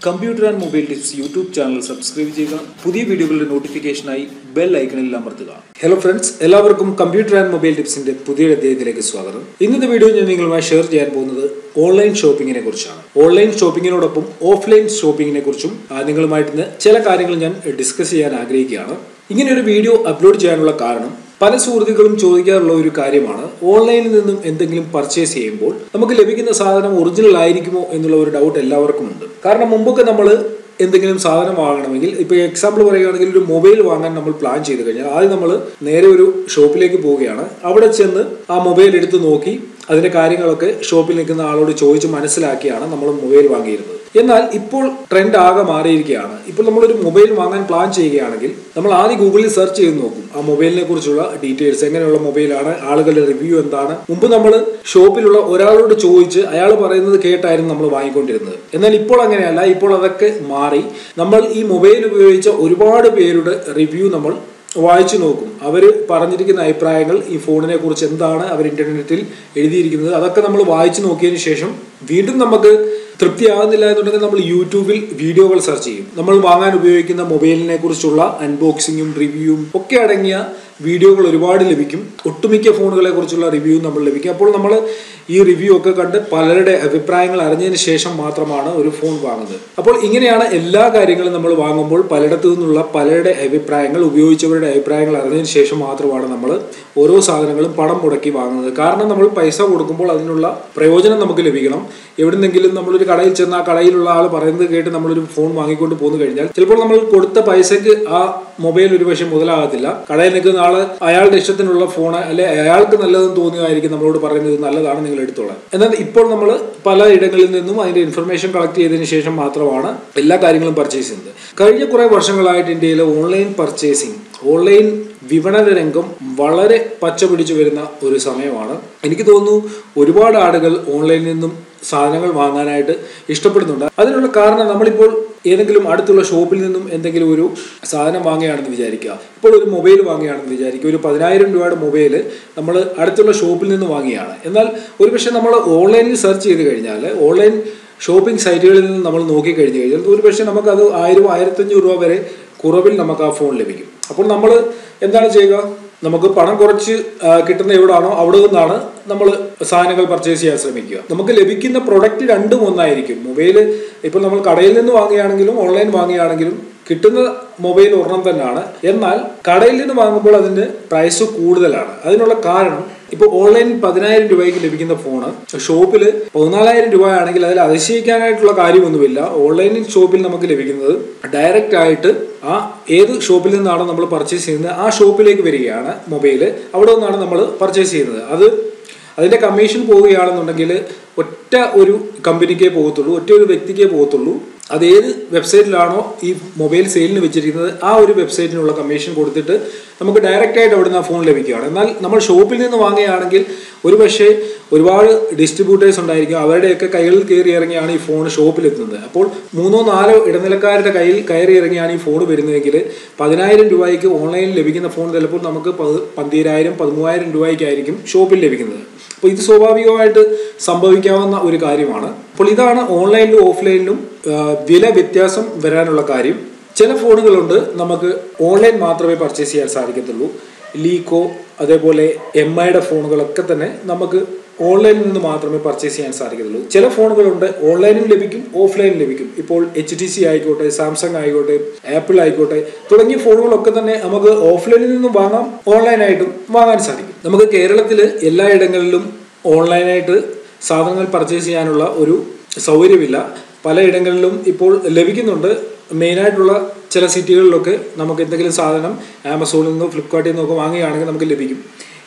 Computer and mobile tips YouTube channel subscribe ചെയ്യുക. പുതിയ വീഡിയോകളുടെ നോട്ടിഫിക്കേഷനായി ബെൽ ഐക്കണിൽ അമർത്തുക. ഹലോ ഫ്രണ്ട്സ്, എല്ലാവർക്കും കമ്പ്യൂട്ടർ ആൻഡ് മൊബൈൽ ടിപ്സിന്റെ പുതിയ അധ്യായത്തിലേക്ക് സ്വാഗതം. ഇന്നത്തെ വീഡിയോ ഞാൻ നിങ്ങളുമായി ഷെയർ ചെയ്യാൻ പോകുന്നത് ഓൺലൈൻ ഷോപ്പിങ്ങിനെ കുറിച്ചാണ്. ഓൺലൈൻ ഷോപ്പിങ്ങിനോടൊപ്പം ഓഫ്ലൈൻ ഷോപ്പിങ്ങിനെ കുറിച്ചും നിങ്ങളുമായിട്ട് ഇന്ന് ചില കാര്യങ്ങൾ ഞാൻ ഡിസ്കസ് ചെയ്യാൻ ആഗ്രഹിക്കുകയാണ്. ഇങ്ങനെ ഒരു വീഡിയോ അപ്ലോഡ് ചെയ്യാനുള്ള കാരണം പല സുഹൃത്തുക്കളും ചോദിക്കാറുള്ള ഒരു കാര്യമാണ്. ഓൺലൈനിൽ നിന്നും എന്തെങ്കിലും പർച്ചേസ് ചെയ്യുമ്പോൾ നമുക്ക് ലഭിക്കുന്ന സാധനം ഒറിജിനൽ ആയിരിക്കുമോ എന്നുള്ള ഒരു ഡൗട്ട് എല്ലാവർക്കും ഉണ്ട്. കാരണം മുമ്പൊക്കെ നമ്മൾ എന്തെങ്കിലും സാധനം വാങ്ങണമെങ്കിൽ, ഇപ്പോൾ എക്സാമ്പിൾ പറയുകയാണെങ്കിൽ ഒരു മൊബൈൽ വാങ്ങാൻ നമ്മൾ പ്ലാൻ ചെയ്ത് കഴിഞ്ഞാൽ ആദ്യം നമ്മൾ നേരെ ഒരു ഷോപ്പിലേക്ക് പോവുകയാണ്. അവിടെ ചെന്ന് ആ മൊബൈൽ എടുത്ത് നോക്കി അതിന്റെ കാര്യങ്ങളൊക്കെ ഷോപ്പിൽ നിൽക്കുന്ന ആളോട് ചോദിച്ച് മനസ്സിലാക്കിയാണ് നമ്മൾ മൊബൈൽ വാങ്ങിയിരുന്നത്. എന്നാൽ ഇപ്പോൾ ട്രെൻഡ് ആകെ മാറിയിരിക്കുകയാണ്. ഇപ്പോൾ നമ്മളൊരു മൊബൈൽ വാങ്ങാൻ പ്ലാൻ ചെയ്യുകയാണെങ്കിൽ നമ്മൾ ആദ്യം ഗൂഗിളിൽ സെർച്ച് ചെയ്ത് നോക്കും ആ മൊബൈലിനെ കുറിച്ചുള്ള ഡീറ്റെയിൽസ്, എങ്ങനെയുള്ള മൊബൈലാണ്, ആളുകളുടെ റിവ്യൂ എന്താണ്. മുമ്പ് നമ്മൾ ഷോപ്പിലുള്ള ഒരാളോട് ചോദിച്ച് അയാൾ പറയുന്നത് കേട്ടായിരുന്നു നമ്മൾ വാങ്ങിക്കൊണ്ടിരുന്നത്. എന്നാൽ ഇപ്പോൾ അങ്ങനെയല്ല. ഇപ്പോൾ അതൊക്കെ മാറി. നമ്മൾ ഈ മൊബൈൽ ഉപയോഗിച്ച ഒരുപാട് പേരുടെ റിവ്യൂ നമ്മൾ വായിച്ചു നോക്കും. അവർ പറഞ്ഞിരിക്കുന്ന അഭിപ്രായങ്ങൾ, ഈ ഫോണിനെ കുറിച്ച് എന്താണ് അവർ ഇന്റർനെറ്റിൽ എഴുതിയിരിക്കുന്നത്, അതൊക്കെ നമ്മൾ വായിച്ചു നോക്കിയതിന് ശേഷം വീണ്ടും നമുക്ക് തൃപ്തിയാകുന്നില്ല എന്നുണ്ടെങ്കിൽ നമ്മൾ യൂട്യൂബിൽ വീഡിയോകൾ സെർച്ച് ചെയ്യും. നമ്മൾ വാങ്ങാൻ ഉപയോഗിക്കുന്ന മൊബൈലിനെ കുറിച്ചുള്ള അൺബോക്സിങ്ങും റിവ്യൂവും ഒക്കെ അടങ്ങിയ വീഡിയോകൾ ഒരുപാട് ലഭിക്കും. ഒട്ടുമിക്ക ഫോണുകളെ കുറിച്ചുള്ള റിവ്യൂ നമ്മൾ ലഭിക്കും. അപ്പോൾ നമ്മൾ ഈ റിവ്യൂ ഒക്കെ കണ്ട് പലരുടെ അഭിപ്രായങ്ങൾ അറിഞ്ഞതിന് ശേഷം മാത്രമാണ് ഒരു ഫോൺ വാങ്ങുന്നത്. അപ്പോൾ ഇങ്ങനെയാണ് എല്ലാ കാര്യങ്ങളും നമ്മൾ വാങ്ങുമ്പോൾ പലയിടത്തു നിന്നുള്ള പലരുടെ അഭിപ്രായങ്ങൾ, ഉപയോഗിച്ചവരുടെ അഭിപ്രായങ്ങൾ അറിഞ്ഞതിന് ശേഷം മാത്രമാണ് നമ്മൾ ഓരോ സാധനങ്ങളും പണം മുടക്കി വാങ്ങുന്നത്. കാരണം നമ്മൾ പൈസ കൊടുക്കുമ്പോൾ അതിനുള്ള പ്രയോജനം നമുക്ക് ലഭിക്കണം. എവിടെന്നെങ്കിലും നമ്മളൊരു കടയിൽ ചെന്ന് ആ കടയിലുള്ള ആൾ പറയുന്നത് കേട്ട് നമ്മളൊരു ഫോൺ വാങ്ങിക്കൊണ്ട് പോന്നു കഴിഞ്ഞാൽ ചിലപ്പോൾ നമ്മൾ കൊടുത്ത പൈസക്ക് ആ മൊബൈൽ ഒരു പക്ഷേ മുതലാകത്തില്ല. കടയിൽ നിൽക്കുന്ന ആള് അയാളുടെ ഇഷ്ടത്തിനുള്ള ഫോണ്, അല്ലെ അയാൾക്ക് നല്ലതെന്ന് തോന്നുകയായിരിക്കും നമ്മളോട് പറയുന്നത് നല്ലതാണ്, നിങ്ങൾ എടുത്തോളാം. എന്നാൽ ഇപ്പോൾ നമ്മൾ പല ഇടങ്ങളിൽ നിന്നും അതിന്റെ ഇൻഫർമേഷൻ കളക്ട് ചെയ്തതിനു ശേഷം മാത്രമാണ് എല്ലാ കാര്യങ്ങളും പർച്ചേസ് ചെയ്യുന്നത്. കഴിഞ്ഞ കുറെ വർഷങ്ങളായിട്ട് ഇന്ത്യയിലെ ഓൺലൈൻ പർച്ചേസിംഗ്, ഓൺലൈൻ വിപണന രംഗം വളരെ പച്ച പിടിച്ചു വരുന്ന ഒരു സമയമാണ്. എനിക്ക് തോന്നുന്നു ഒരുപാട് ആളുകൾ ഓൺലൈനിൽ നിന്നും സാധനങ്ങൾ വാങ്ങാനായിട്ട് ഇഷ്ടപ്പെടുന്നുണ്ട്. അതിനുള്ള കാരണം, നമ്മളിപ്പോൾ ഏതെങ്കിലും അടുത്തുള്ള ഷോപ്പിൽ നിന്നും എന്തെങ്കിലും ഒരു സാധനം വാങ്ങുകയാണെന്ന് വിചാരിക്കുക. ഇപ്പോൾ ഒരു മൊബൈൽ വാങ്ങുകയാണെന്ന് വിചാരിക്കുക. ഒരു 10,000 രൂപയുടെ മൊബൈൽ നമ്മൾ അടുത്തുള്ള ഷോപ്പിൽ നിന്ന് വാങ്ങുകയാണ്. എന്നാൽ ഒരുപക്ഷെ നമ്മൾ ഓൺലൈനിൽ സെർച്ച് ചെയ്ത് കഴിഞ്ഞാൽ, ഓൺലൈൻ ഷോപ്പിംഗ് സൈറ്റുകളിൽ നിന്ന് നമ്മൾ നോക്കിക്കഴിഞ്ഞു കഴിഞ്ഞാൽ ഒരുപക്ഷെ നമുക്കത് 1000-1500 രൂപ വരെ കുറവിൽ നമുക്ക് ആ ഫോൺ ലഭിക്കും. അപ്പോൾ നമ്മൾ എന്താണ് ചെയ്യുക? നമുക്ക് പണം കുറച്ച് കിട്ടുന്ന എവിടാണോ അവിടെ നിന്നാണ് നമ്മൾ സാധനങ്ങൾ പർച്ചേസ് ചെയ്യാൻ ശ്രമിക്കുക. നമുക്ക് ലഭിക്കുന്ന പ്രൊഡക്റ്റ് രണ്ടും ഒന്നായിരിക്കും. മൊബൈല് ഇപ്പോൾ നമ്മൾ കടയിൽ നിന്ന് വാങ്ങുകയാണെങ്കിലും ഓൺലൈൻ വാങ്ങുകയാണെങ്കിലും കിട്ടുന്ന മൊബൈൽ ഒരെണ്ണം തന്നെയാണ്. എന്നാൽ കടയിൽ നിന്ന് വാങ്ങുമ്പോൾ അതിന് പ്രൈസ് കൂടുതലാണ്. അതിനുള്ള കാരണം, ഇപ്പോൾ ഓൺലൈനിൽ 10,000 രൂപയ്ക്ക് ലഭിക്കുന്ന ഫോണ് ഷോപ്പിൽ 14,000 രൂപ ആണെങ്കിൽ അതിൽ അതിശയിക്കാനായിട്ടുള്ള കാര്യമൊന്നുമില്ല. ഓൺലൈനിൽ ഷോപ്പിൽ നമുക്ക് ലഭിക്കുന്നത് ഡയറക്റ്റ് ആയിട്ട് ആ ഏത് ഷോപ്പിൽ നിന്നാണ് നമ്മൾ പർച്ചേസ് ചെയ്യുന്നത് ആ ഷോപ്പിലേക്ക് വരികയാണ് മൊബൈൽ. അവിടെ നിന്നാണ് നമ്മൾ പർച്ചേസ് ചെയ്യുന്നത്. അതിന്റെ കമ്മീഷൻ പോവുകയാണെന്നുണ്ടെങ്കിൽ ഒറ്റ ഒരു കമ്പനിക്കേ പോകത്തുള്ളൂ, ഒറ്റ ഒരു വ്യക്തിക്കേ പോകത്തുള്ളൂ. അത് ഏത് വെബ്സൈറ്റിലാണോ ഈ മൊബൈൽ സെയിലിന് വെച്ചിരിക്കുന്നത് ആ ഒരു വെബ്സൈറ്റിനുള്ള കമ്മീഷൻ കൊടുത്തിട്ട് നമുക്ക് ഡയറക്റ്റ് ആയിട്ട് അവിടെ നിന്ന് ആ ഫോൺ ലഭിക്കുകയാണ്. എന്നാൽ നമ്മൾ ഷോപ്പിൽ നിന്ന് വാങ്ങുകയാണെങ്കിൽ ഒരു പക്ഷേ ഒരുപാട് ഡിസ്ട്രിബ്യൂട്ടേഴ്സ് ഉണ്ടായിരിക്കും. അവരുടെയൊക്കെ കൈകളിൽ കയറി ഇറങ്ങിയാണ് ഈ ഫോൺ ഷോപ്പിലെത്തുന്നത്. അപ്പോൾ 3-4 ഇടനിലക്കാരുടെ കയ്യിൽ കയറി ഇറങ്ങിയാണ് ഈ ഫോൺ വരുന്നതെങ്കിൽ 10,000 രൂപയ്ക്ക് ഓൺലൈനിൽ ലഭിക്കുന്ന ഫോൺ ചിലപ്പോൾ നമുക്ക് 12,000-13,000 രൂപയ്ക്കായിരിക്കും ഷോപ്പിൽ ലഭിക്കുന്നത്. അപ്പോൾ ഇത് സ്വാഭാവികമായിട്ട് സംഭവിക്കാവുന്ന ഒരു കാര്യമാണ്. അപ്പോൾ ഇതാണ് ഓൺലൈനിലും ഓഫ്ലൈനിലും വില വ്യത്യാസം വരാനുള്ള കാര്യം. ചില ഫോണുകളുണ്ട് നമുക്ക് ഓൺലൈൻ മാത്രമേ പർച്ചേസ് ചെയ്യാൻ സാധിക്കത്തുള്ളൂ. ലീക്കോ അതേപോലെ MIയുടെ ഫോണുകളൊക്കെ തന്നെ നമുക്ക് ഓൺലൈനിൽ നിന്ന് മാത്രമേ പർച്ചേസ് ചെയ്യാൻ സാധിക്കത്തുള്ളൂ. ചില ഫോണുകളുണ്ട് ഓൺലൈനും ലഭിക്കും ഓഫ്ലൈനും ലഭിക്കും. ഇപ്പോൾ HTC ആയിക്കോട്ടെ, സാംസങ് ആയിക്കോട്ടെ, ആപ്പിൾ ആയിക്കോട്ടെ തുടങ്ങിയ ഫോണുകളൊക്കെ തന്നെ നമുക്ക് ഓഫ്ലൈനിൽ നിന്നും വാങ്ങാം, ഓൺലൈനായിട്ടും വാങ്ങാൻ സാധിക്കും. നമുക്ക് കേരളത്തിൽ എല്ലായിടങ്ങളിലും ഓൺലൈനായിട്ട് സാധനങ്ങൾ പർച്ചേസ് ചെയ്യാനുള്ള ഒരു സൗകര്യമില്ല. പലയിടങ്ങളിലും ഇപ്പോൾ ലഭിക്കുന്നുണ്ട്. മെയിനായിട്ടുള്ള ചില സിറ്റികളിലൊക്കെ നമുക്ക് എന്തെങ്കിലും സാധനം ആമസോണിൽ നിന്നോ ഫ്ലിപ്കാർട്ടിൽ നിന്നോ ഒക്കെ വാങ്ങുകയാണെങ്കിൽ നമുക്ക് ലഭിക്കും.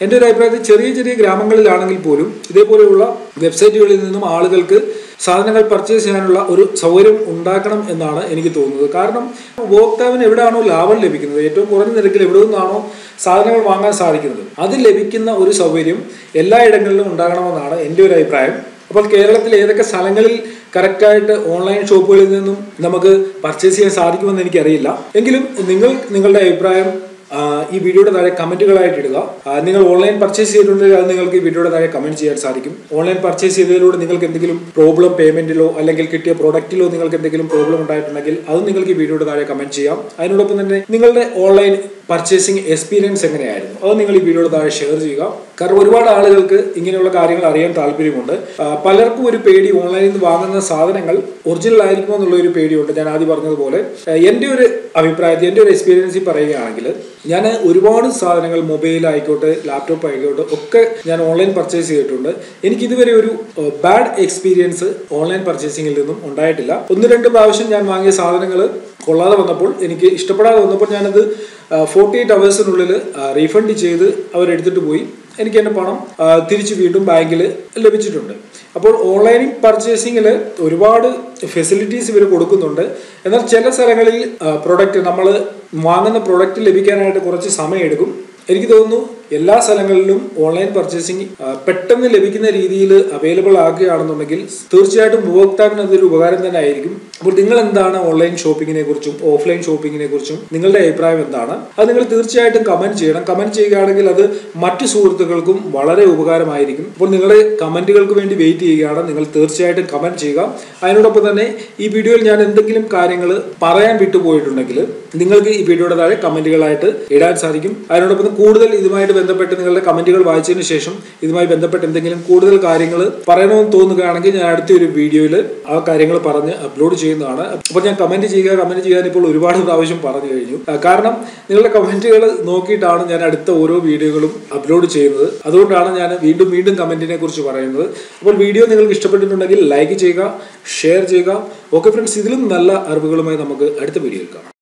എൻ്റെ ഒരു അഭിപ്രായത്തിൽ ചെറിയ ചെറിയ ഗ്രാമങ്ങളിലാണെങ്കിൽ പോലും ഇതേപോലെയുള്ള വെബ്സൈറ്റുകളിൽ നിന്നും ആളുകൾക്ക് സാധനങ്ങൾ പർച്ചേസ് ചെയ്യാനുള്ള ഒരു സൗകര്യം ഉണ്ടാക്കണം എന്നാണ് എനിക്ക് തോന്നുന്നത്. കാരണം ഉപഭോക്താവിന് എവിടെയാണോ ലാഭം ലഭിക്കുന്നത്, ഏറ്റവും കുറഞ്ഞ നിരക്കിൽ എവിടെ നിന്നാണോ സാധനങ്ങൾ വാങ്ങാൻ സാധിക്കുന്നത് അത് ലഭിക്കുന്ന ഒരു സൗകര്യം എല്ലായിടങ്ങളിലും ഉണ്ടാകണമെന്നാണ് എൻ്റെ ഒരു അഭിപ്രായം. അപ്പോൾ കേരളത്തിൽ ഏതൊക്കെ സ്ഥലങ്ങളിൽ കറക്റ്റായിട്ട് ഓൺലൈൻ ഷോപ്പുകളിൽ നിന്നും നമുക്ക് പർച്ചേസ് ചെയ്യാൻ സാധിക്കുമെന്ന് എനിക്കറിയില്ല. എങ്കിലും നിങ്ങളുടെ അഭിപ്രായം ഈ വീഡിയോയുടെ താഴെ കമന്റുകളായിട്ട് ഇടുക. നിങ്ങൾ ഓൺലൈൻ പർച്ചേസ് ചെയ്തിട്ടുണ്ടെങ്കിൽ അത് നിങ്ങൾക്ക് ഈ വീഡിയോയുടെ താഴെ കമന്റ് ചെയ്യാൻ സാധിക്കും. ഓൺലൈൻ പർച്ചേസ് ചെയ്തതിലൂടെ നിങ്ങൾക്ക് എന്തെങ്കിലും പ്രോബ്ലം പേയ്മെന്റിലോ അല്ലെങ്കിൽ കിട്ടിയ പ്രോഡക്റ്റിലോ നിങ്ങൾക്ക് എന്തെങ്കിലും പ്രോബ്ലം ഉണ്ടായിട്ടുണ്ടെങ്കിൽ അത് നിങ്ങൾക്ക് ഈ വീഡിയോയുടെ താഴെ കമന്റ് ചെയ്യാം. അതിനോടൊപ്പം തന്നെ നിങ്ങളുടെ ഓൺലൈൻ പർച്ചേസിംഗ് എക്സ്പീരിയൻസ് എങ്ങനെയായിരുന്നു അത് നിങ്ങൾ ഈ വീഡിയോയുടെ താഴെ ഷെയർ ചെയ്യുക. കാരണം ഒരുപാട് ആളുകൾക്ക് ഇങ്ങനെയുള്ള കാര്യങ്ങൾ അറിയാൻ താല്പര്യമുണ്ട്. പലർക്കും ഒരു പേടി, ഓൺലൈനിൽ നിന്ന് വാങ്ങുന്ന സാധനങ്ങൾ ഒറിജിനൽ ആയിരിക്കുമോ എന്നുള്ള ഒരു പേടിയുണ്ട്. ഞാൻ ആദ്യം പറഞ്ഞതുപോലെ എൻ്റെ ഒരു അഭിപ്രായത്തിൽ, എൻ്റെ ഒരു എക്സ്പീരിയൻസിൽ പറയുകയാണെങ്കിൽ, ഞാൻ ഒരുപാട് സാധനങ്ങൾ മൊബൈൽ ആയിക്കോട്ടെ, ലാപ്ടോപ്പ് ആയിക്കോട്ടെ ഒക്കെ ഞാൻ ഓൺലൈൻ പർച്ചേസ് ചെയ്തിട്ടുണ്ട്. എനിക്ക് ഇതുവരെ ഒരു ബാഡ് എക്സ്പീരിയൻസ് ഓൺലൈൻ പർച്ചേസിംഗിൽ നിന്നും ഉണ്ടായിട്ടില്ല. 1-2 പ്രാവശ്യം ഞാൻ വാങ്ങിയ സാധനങ്ങൾ കൊള്ളാതെ വന്നപ്പോൾ, എനിക്ക് ഇഷ്ടപ്പെടാതെ വന്നപ്പോൾ ഞാനത് 48 hours റീഫണ്ട് ചെയ്ത് അവരെടുത്തിട്ട് പോയി. എനിക്ക് എൻ്റെ പണം തിരിച്ച് വീണ്ടും ബാങ്കിൽ ലഭിച്ചിട്ടുണ്ട്. അപ്പോൾ ഓൺലൈൻ പർച്ചേസിങ്ങിൽ ഒരുപാട് ഫെസിലിറ്റീസ് ഇവർ കൊടുക്കുന്നുണ്ട്. എന്നാൽ ചില സ്ഥലങ്ങളിൽ പ്രൊഡക്റ്റ്, നമ്മൾ വാങ്ങുന്ന പ്രൊഡക്റ്റ് ലഭിക്കാനായിട്ട് കുറച്ച് സമയമെടുക്കും. എനിക്ക് തോന്നുന്നു എല്ലാ സ്ഥലങ്ങളിലും ഓൺലൈൻ പർച്ചേസിംഗ് പെട്ടെന്ന് ലഭിക്കുന്ന രീതിയിൽ അവൈലബിൾ ആക്കുകയാണെന്നുണ്ടെങ്കിൽ തീർച്ചയായിട്ടും ഉപഭോക്താവിന് അതൊരു ഉപകാരം തന്നെ ആയിരിക്കും. അപ്പോൾ നിങ്ങൾ എന്താണ് ഓൺലൈൻ ഷോപ്പിങ്ങിനെ കുറിച്ചും ഓഫ്ലൈൻ ഷോപ്പിങ്ങിനെ കുറിച്ചും നിങ്ങളുടെ അഭിപ്രായം എന്താണ്? അത് നിങ്ങൾ തീർച്ചയായിട്ടും കമന്റ് ചെയ്യണം. കമന്റ് ചെയ്യുകയാണെങ്കിൽ അത് മറ്റു സുഹൃത്തുക്കൾക്കും വളരെ ഉപകാരമായിരിക്കും. അപ്പോൾ നിങ്ങളുടെ കമന്റുകൾക്ക് വേണ്ടി വെയിറ്റ് ചെയ്യുകയാണ്. നിങ്ങൾ തീർച്ചയായിട്ടും കമന്റ് ചെയ്യുക. അതിനോടൊപ്പം തന്നെ ഈ വീഡിയോയിൽ ഞാൻ എന്തെങ്കിലും കാര്യങ്ങൾ പറയാൻ വിട്ടുപോയിട്ടുണ്ടെങ്കിൽ നിങ്ങൾക്ക് ഈ വീഡിയോയുടെ താഴെ കമന്റുകളായിട്ട് ഇടാൻ സാധിക്കും. അതിനോടൊപ്പം കൂടുതൽ ഇതുമായിട്ട് ബന്ധപ്പെട്ട് നിങ്ങളുടെ കമന്റുകൾ വായിച്ചതിന് ശേഷം ഇതുമായി ബന്ധപ്പെട്ട് എന്തെങ്കിലും കൂടുതൽ കാര്യങ്ങൾ പറയണമെന്ന് തോന്നുകയാണെങ്കിൽ ഞാൻ അടുത്തൊരു വീഡിയോയിൽ ആ കാര്യങ്ങൾ പറഞ്ഞ് അപ്ലോഡ് ചെയ്യുന്നതാണ്. അപ്പോൾ ഞാൻ കമന്റ് ചെയ്യാൻ ഇപ്പോൾ ഒരുപാട് പ്രാവശ്യം പറഞ്ഞു കഴിഞ്ഞു. കാരണം നിങ്ങളുടെ കമന്റുകൾ നോക്കിയിട്ടാണ് ഞാൻ അടുത്ത ഓരോ വീഡിയോകളും അപ്ലോഡ് ചെയ്യുന്നത്. അതുകൊണ്ടാണ് ഞാൻ വീണ്ടും കമന്റിനെ കുറിച്ച് പറയുന്നത്. അപ്പോൾ വീഡിയോ നിങ്ങൾക്ക് ഇഷ്ടപ്പെട്ടിട്ടുണ്ടെങ്കിൽ ലൈക്ക് ചെയ്യുക, ഷെയർ ചെയ്യുക. ഓക്കെ ഫ്രണ്ട്സ്, ഇതിലും നല്ല അറിവുകളുമായി നമുക്ക് അടുത്ത വീഡിയോയിൽ കാണാം.